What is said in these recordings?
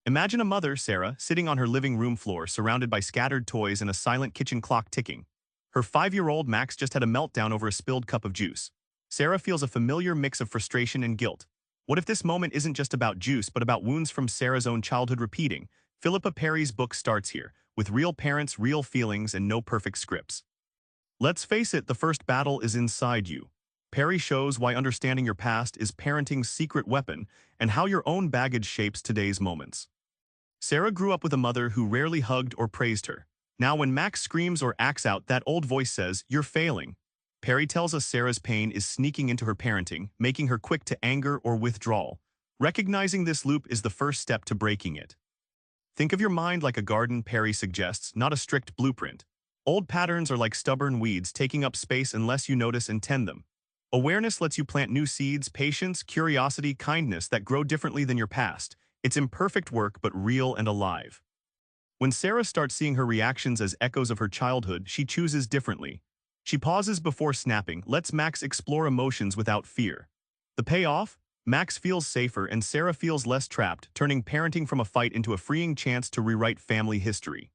Imagine a mother, Sarah, sitting on her living room floor surrounded by scattered toys and a silent kitchen clock ticking. Her 5-year-old Max just had a meltdown over a spilled cup of juice. Sarah feels a familiar mix of frustration and guilt. What if this moment isn't just about juice but about wounds from Sarah's own childhood repeating? Philippa Perry's book starts here, with real parents, real feelings, and no perfect scripts. Let's face it, the first battle is inside you. Perry shows why understanding your past is parenting's secret weapon and how your own baggage shapes today's moments. Sarah grew up with a mother who rarely hugged or praised her. Now when Max screams or acts out, that old voice says, "You're failing." Perry tells us Sarah's pain is sneaking into her parenting, making her quick to anger or withdrawal. Recognizing this loop is the first step to breaking it. Think of your mind like a garden, Perry suggests, not a strict blueprint. Old patterns are like stubborn weeds taking up space unless you notice and tend them. Awareness lets you plant new seeds, patience, curiosity, kindness that grow differently than your past. It's imperfect work but real and alive. When Sarah starts seeing her reactions as echoes of her childhood, she chooses differently. She pauses before snapping, lets Max explore emotions without fear. The payoff? Max feels safer and Sarah feels less trapped, turning parenting from a fight into a freeing chance to rewrite family history.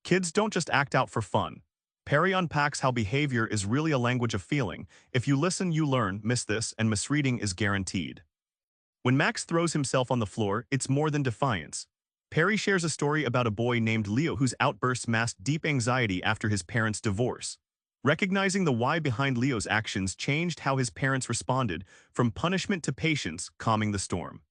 Kids don't just act out for fun. Perry unpacks how behavior is really a language of feeling. If you listen, you learn, miss this, and misreading is guaranteed. When Max throws himself on the floor, it's more than defiance. Perry shares a story about a boy named Leo whose outbursts masked deep anxiety after his parents' divorce. Recognizing the why behind Leo's actions changed how his parents responded, from punishment to patience, calming the storm.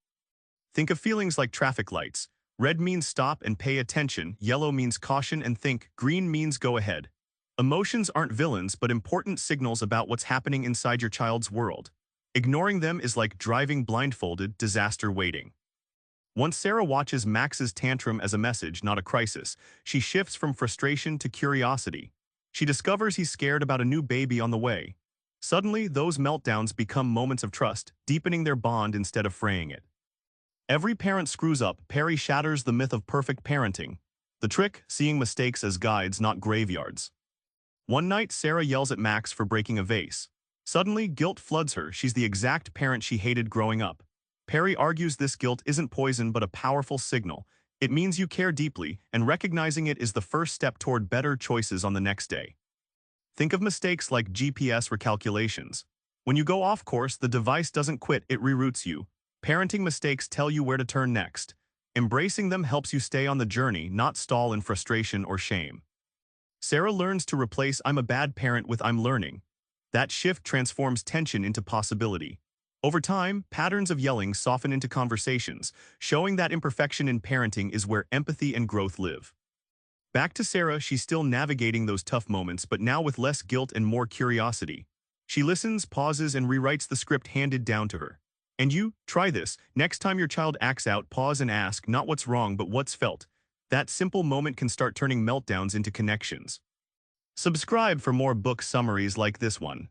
Think of feelings like traffic lights. Red means stop and pay attention, yellow means caution and think, green means go ahead. Emotions aren't villains but important signals about what's happening inside your child's world. Ignoring them is like driving blindfolded, disaster waiting. Once Sarah watches Max's tantrum as a message, not a crisis, she shifts from frustration to curiosity. She discovers he's scared about a new baby on the way. Suddenly, those meltdowns become moments of trust, deepening their bond instead of fraying it. Every parent screws up. Perry shatters the myth of perfect parenting. The trick, seeing mistakes as guides, not graveyards. One night, Sarah yells at Max for breaking a vase. Suddenly, guilt floods her. She's the exact parent she hated growing up. Perry argues this guilt isn't poison but a powerful signal. It means you care deeply, and recognizing it is the first step toward better choices on the next day. Think of mistakes like GPS recalculations. When you go off course, the device doesn't quit, it reroutes you. Parenting mistakes tell you where to turn next. Embracing them helps you stay on the journey, not stall in frustration or shame. Sarah learns to replace "I'm a bad parent" with "I'm learning." That shift transforms tension into possibility. Over time, patterns of yelling soften into conversations, showing that imperfection in parenting is where empathy and growth live. Back to Sarah, she's still navigating those tough moments, but now with less guilt and more curiosity. She listens, pauses, and rewrites the script handed down to her. And you, try this. Next time your child acts out, pause and ask not what's wrong but what's felt. That simple moment can start turning meltdowns into connections. Subscribe for more book summaries like this one.